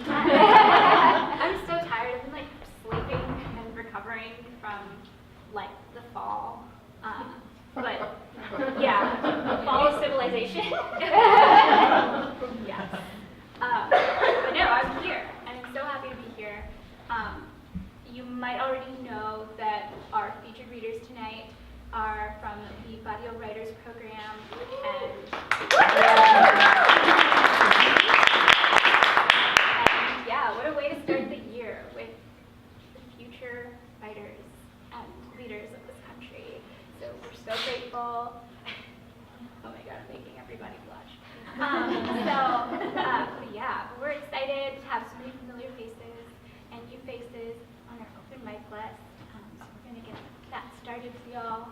I'm so tired. I've been like sleeping and recovering from like the fall. But yeah, fall of civilization. Yes. But no, I'm here, and I'm so happy to be here. You might already know that our featured readers tonight are from the Barrio Writers Program, and yeah, what a way to start the year with the future writers and leaders of this country. So we're so grateful. Oh my God, I'm making everybody blush. Yeah, we're excited to have so many familiar faces and new faces on our open mic list. So we're gonna get that started for y'all.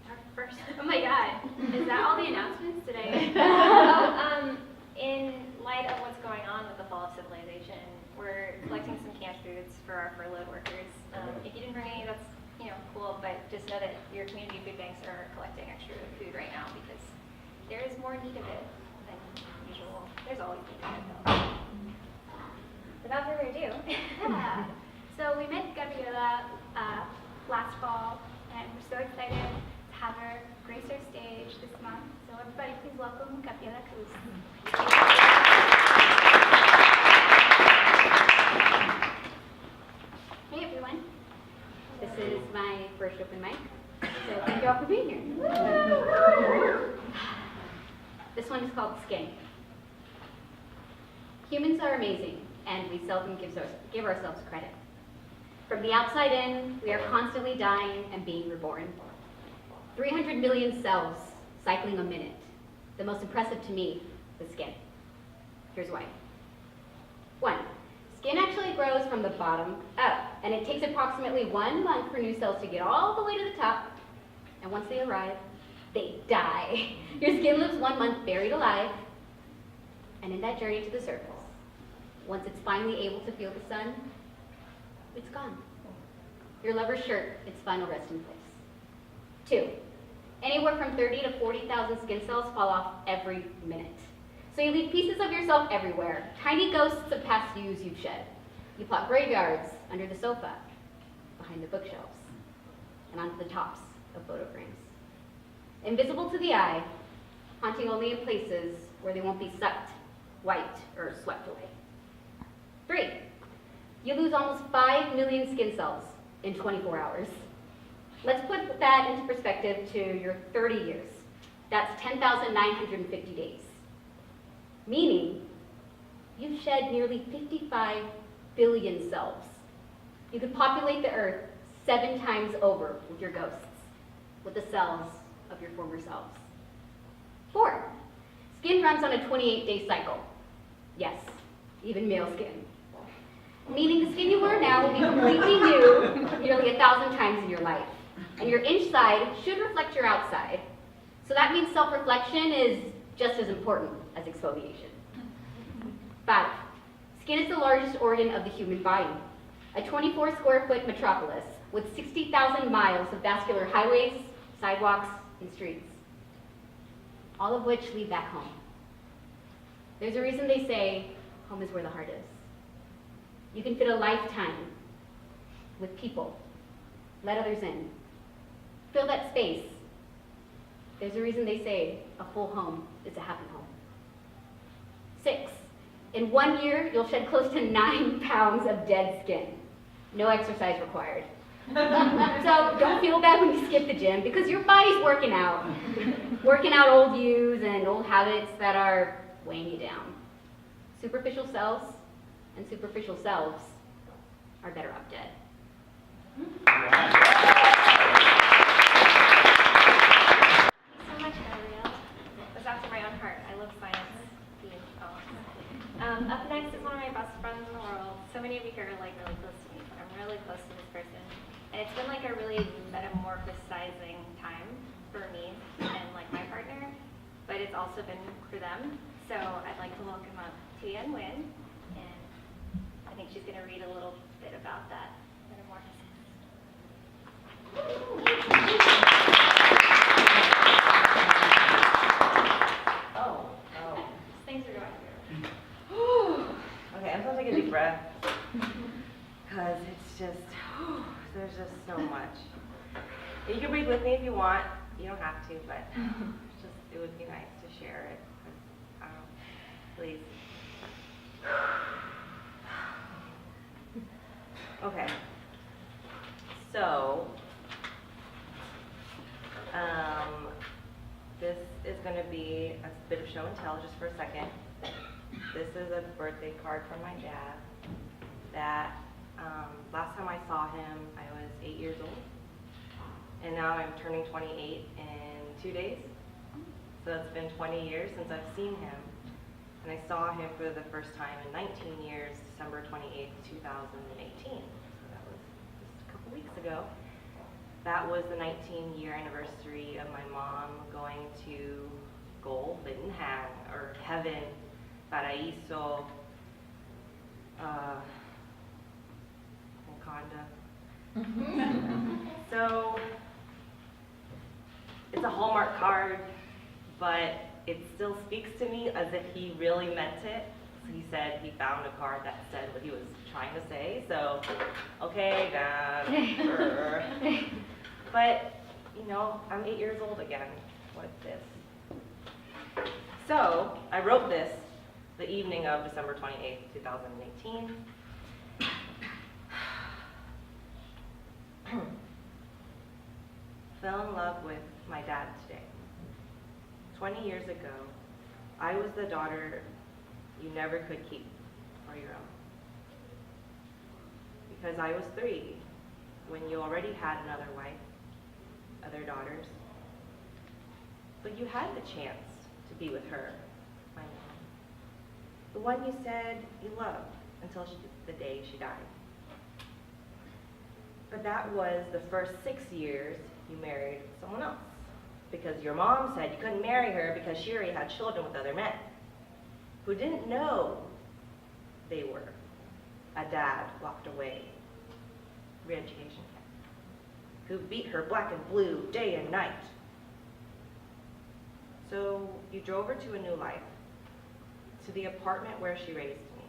Our first, oh my God, is that all the announcements today? In light of what's going on with the fall of civilization, we're collecting some canned foods for our furloughed workers. If you didn't bring any, that's cool, but just know that your community food banks are collecting extra food right now because there is more need of it than usual. There's always need of it though. Without further ado. Yeah. So we met Gabriella last fall, and we're so excited to have her grace our stage this month. So everybody please welcome Gabriella Cruz. Hey everyone. This is my first open mic, so thank you all for being here. This one is called Skin. Humans are amazing, and we seldom give ourselves credit. From the outside in, we are constantly dying and being reborn. 300 million cells cycling a minute. The most impressive to me is skin. Here's why. 1. Skin actually grows from the bottom up, and it takes approximately 1 month for new cells to get all the way to the top. And once they arrive, they die. Your skin lives 1 month buried alive, and in that journey to the surface, once it's finally able to feel the sun, it's gone. Your lover's shirt, its final resting place. 2. Anywhere from 30 to 40,000 skin cells fall off every minute. So you leave pieces of yourself everywhere, tiny ghosts of past yous you've shed. You plot graveyards under the sofa, behind the bookshelves, and onto the tops of photo frames. Invisible to the eye, haunting only in places where they won't be sucked, wiped, or swept away. 3. You lose almost 5 million skin cells in 24 hours. Let's put that into perspective to your 30 years. That's 10,950 days. Meaning, you've shed nearly 55 billion cells. You could populate the earth 7 times over with your ghosts, with the cells of your former selves. 4. Skin runs on a 28-day cycle. Yes, even male skin. Meaning the skin you wear now will be completely new nearly 1,000 times in your life. And your inside should reflect your outside. So that means self-reflection is just as important as exfoliation. 5. Skin is the largest organ of the human body. A 24 square foot metropolis with 60,000 miles of vascular highways, sidewalks, and streets. All of which lead back home. There's a reason they say home is where the heart is. You can fit a lifetime with people. Let others in. Fill that space. There's a reason they say a full home is a happy home. 6. In 1 year, you'll shed close to 9 pounds of dead skin. No exercise required. So don't feel bad when you skip the gym because your body's working out. Working out old yous and old habits that are weighing you down. Superficial cells and superficial selves are better off dead. So much, Gabrielle. That's after my own heart. I love science themed poems. Up next is one of my best friends in the world. So many of you here are like really close to me, but I'm really close to this person. And it's been like a really metamorphosizing time for me and like my partner, but it's also been for them. So I'd like to welcome up Tú-Uyên, Nguyên, and I think she's going to read a little bit about that metamorphosis. Things are going through. because it's just, there's just so much. You can read with me if you want. You don't have to, but it's just, it would be nice to share it. Please. Okay. So, this is going to be a bit of show and tell just for a second. This is a birthday card from my dad that last time I saw him, I was 8 years old. And now I'm turning 28 in 2 days. So it's been 20 years since I've seen him. And I saw him for the first time in 19 years, December 28th, 2018. So that was just a couple weeks ago. That was the 19-year anniversary of my mom going to gold, didn't hang, or heaven, Paraíso, Wakanda. So it's a Hallmark card, but it still speaks to me as if he really meant it. So he said he found a card that said what he was trying to say. So, okay, Dad. But, you know, I'm 8 years old again. What's this? So I wrote this the evening of December 28th, 2018. Fell in love with my dad today. 20 years ago, I was the daughter you never could keep for your own. Because I was 3 when you already had another wife, other daughters. But you had the chance to be with her, my mom. The one you said you loved until the day she died. But that was the first 6 years you married someone else. Because your mom said you couldn't marry her because she already had children with other men who didn't know they were. A dad walked away, re-education camp, who beat her black and blue day and night. So you drove her to a new life, to the apartment where she raised me,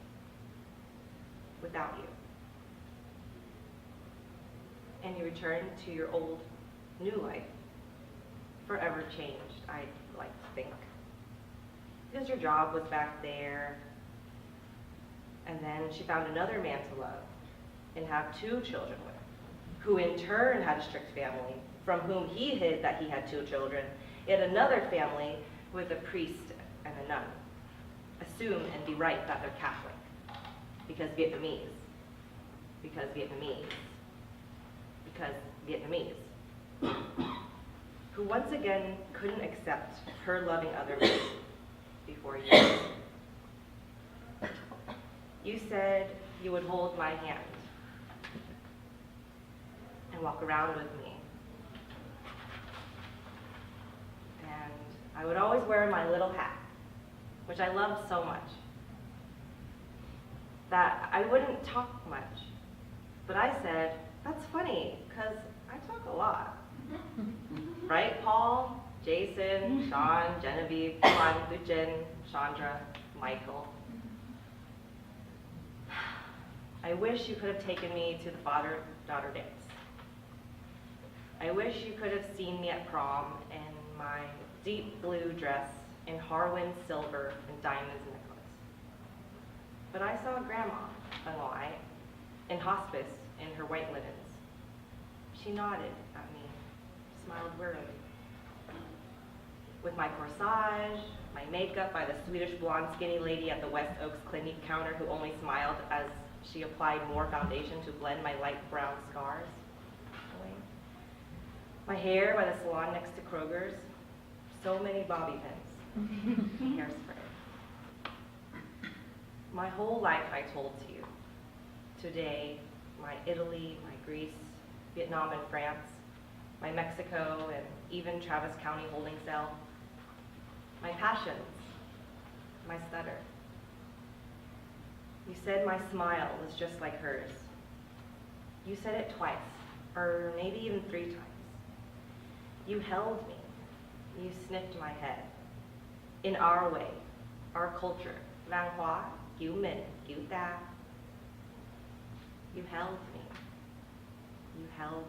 without you. And you returned to your old, new life, forever changed, I'd like to think. Because your job was back there, and then she found another man to love and have 2 children with, who in turn had a strict family, from whom he hid that he had 2 children, yet another family with a priest and a nun. Assume and be right that they're Catholic, because Vietnamese, because Vietnamese, because Vietnamese. Who once again couldn't accept her loving other men before you. You said you would hold my hand and walk around with me. And I would always wear my little hat, which I loved so much, that I wouldn't talk much. But I said, that's funny, because I talk a lot. Right, Paul, Jason, Sean, Genevieve, Tú-Uyên, Schandra, Michael. I wish you could have taken me to the father-daughter dance. I wish you could have seen me at prom in my deep blue dress in Harwin silver and diamonds necklace. But I saw Grandma, Anoy, in hospice in her white linens. She nodded at me, smiled wearily. With my corsage, my makeup by the Swedish blonde skinny lady at the West Oaks Clinique counter who only smiled as she applied more foundation to blend my light brown scars away. My hair by the salon next to Kroger's, so many bobby pins, hairspray. My whole life I told to you. Today, my Italy, my Greece, Vietnam and France, my Mexico, and even Travis County holding cell. My passions, my stutter. You said my smile was just like hers. You said it twice, or maybe even 3 times. You held me. You sniffed my head. In our way, our culture, Văn hóa, cứu mình, cứu ta. You held me. You held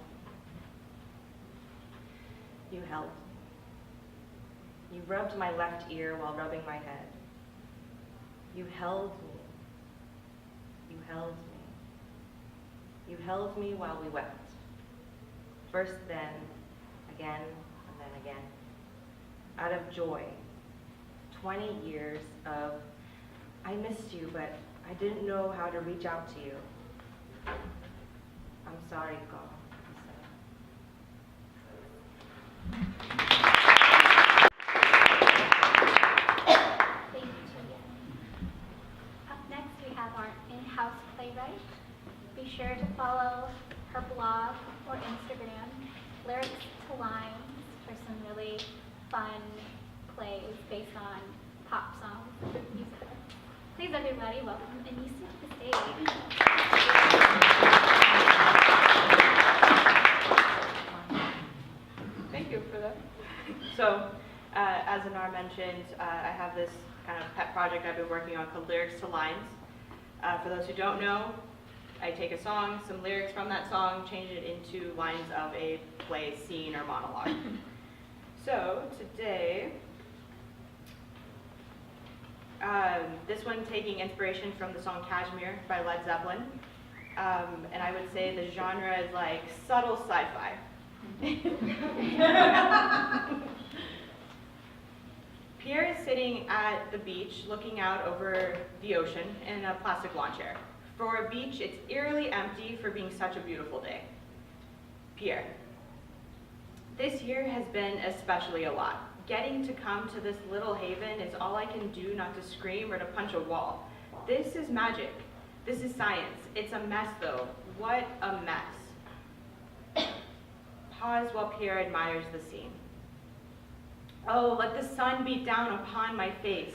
me. You held me. You rubbed my left ear while rubbing my head. You held me. You held me. You held me while we wept. First then, again, and then again. Out of joy. 20 years of, I missed you, but I didn't know how to reach out to you. I'm sorry, God. Thank you, Tú-Uyên. Up next, we have our in-house playwright. Be sure to follow her blog or Instagram, Lyrics to Lines, for some really fun plays based on pop songs and music. Please, everybody, welcome Aneesa to the stage. Thank you for that. So, as Annar mentioned, I have this kind of pet project I've been working on called Lyrics to Lines. For those who don't know, I take a song, some lyrics from that song, change it into lines of a play, scene, or monologue. So, today, this one taking inspiration from the song Kashmir by Led Zeppelin. And I would say the genre is like subtle sci-fi. Pierre is sitting at the beach looking out over the ocean in a plastic lawn chair. For a beach, it's eerily empty for being such a beautiful day. Pierre. This year has been especially a lot. Getting to come to this little haven is all I can do not to scream or to punch a wall. This is magic. This is science. It's a mess though. What a mess. Pause while Pierre admires the scene. Oh, let the sun beat down upon my face.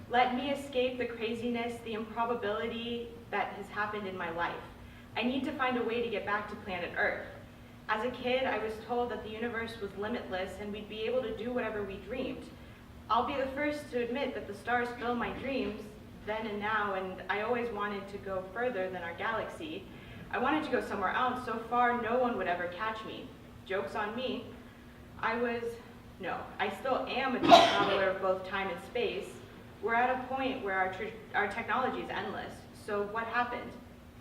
Let me escape the craziness, the improbability that has happened in my life. I need to find a way to get back to planet Earth. As a kid, I was told that the universe was limitless and we'd be able to do whatever we dreamed. I'll be the first to admit that the stars fill my dreams then and now, and I always wanted to go further than our galaxy. I wanted to go somewhere else, so far no one would ever catch me. Joke's on me. I still am a traveler of both time and space. We're at a point where our technology is endless. So what happened?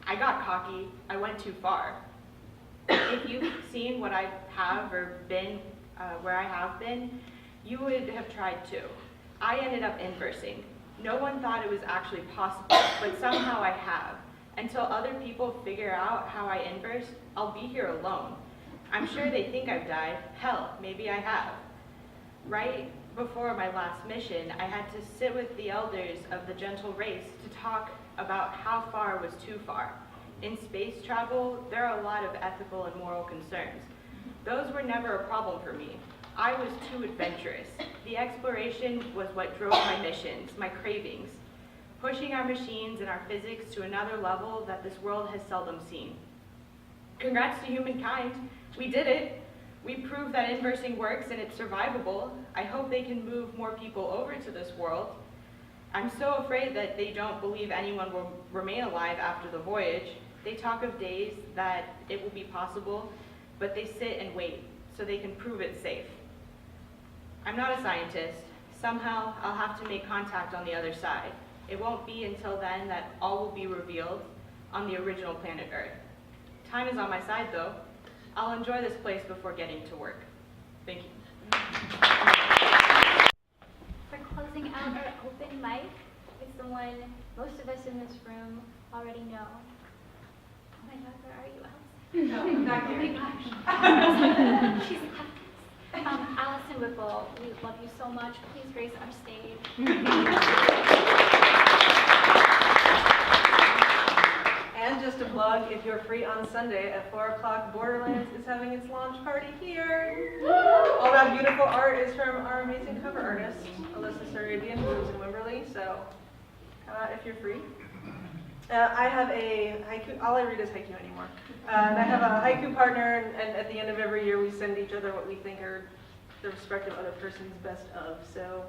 I got cocky. I went too far. If you've seen what I have or been where I have been, you would have tried too. I ended up inversing. No one thought it was actually possible, but somehow I have. Until other people figure out how I inverse, I'll be here alone. I'm sure they think I've died. Hell, maybe I have. Right before my last mission, I had to sit with the elders of the gentle race to talk about how far was too far. In space travel, there are a lot of ethical and moral concerns. Those were never a problem for me. I was too adventurous. The exploration was what drove my missions, my cravings, pushing our machines and our physics to another level that this world has seldom seen. Congrats to humankind. We did it. We proved that inversing works and it's survivable. I hope they can move more people over to this world. I'm so afraid that they don't believe anyone will remain alive after the voyage. They talk of days that it will be possible, but they sit and wait so they can prove it safe. I'm not a scientist. Somehow I'll have to make contact on the other side. It won't be until then that all will be revealed on the original planet Earth. Time is on my side though. I'll enjoy this place before getting to work. Thank you. For closing out our open mic is someone most of us in this room already know. Oh my God, where are you, Allyson? No, not Oh here. my gosh. She's left us. Allyson Whipple, we love you so much. Please grace our stage. And just a plug, if you're free on Sunday at 4 o'clock, Borderlands is having its launch party here. All that beautiful art is from our amazing cover artist, Alyssa Sarabian, who lives in Wimberley, so if you're free. I have a haiku, all I read is haiku anymore. And I have a haiku partner, and at the end of every year we send each other what we think are the respective other person's best of. So,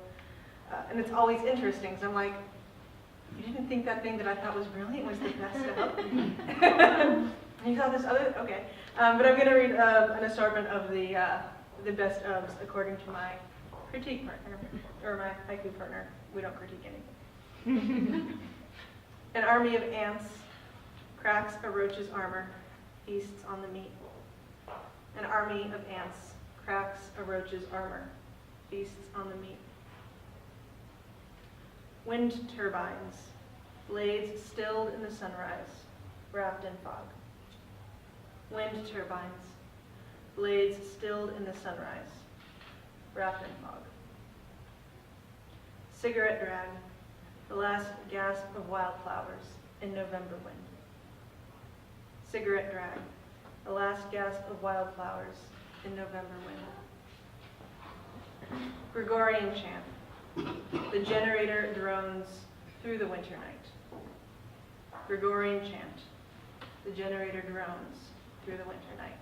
and it's always interesting, so I'm like, you didn't think that thing that I thought was brilliant was the best of? thought this other, okay. But I'm gonna read an assortment of the best ofs according to my critique partner, or my haiku partner. We don't critique anything. An army of ants cracks a roach's armor, feasts on the meat. An army of ants cracks a roach's armor, feasts on the meat. Wind turbines, blades stilled in the sunrise, wrapped in fog. Wind turbines, blades stilled in the sunrise, wrapped in fog. Cigarette drag, the last gasp of wildflowers in November wind. Cigarette drag, the last gasp of wildflowers in November wind. Gregorian chant, the generator drones through the winter night. Gregorian chant, the generator drones through the winter night.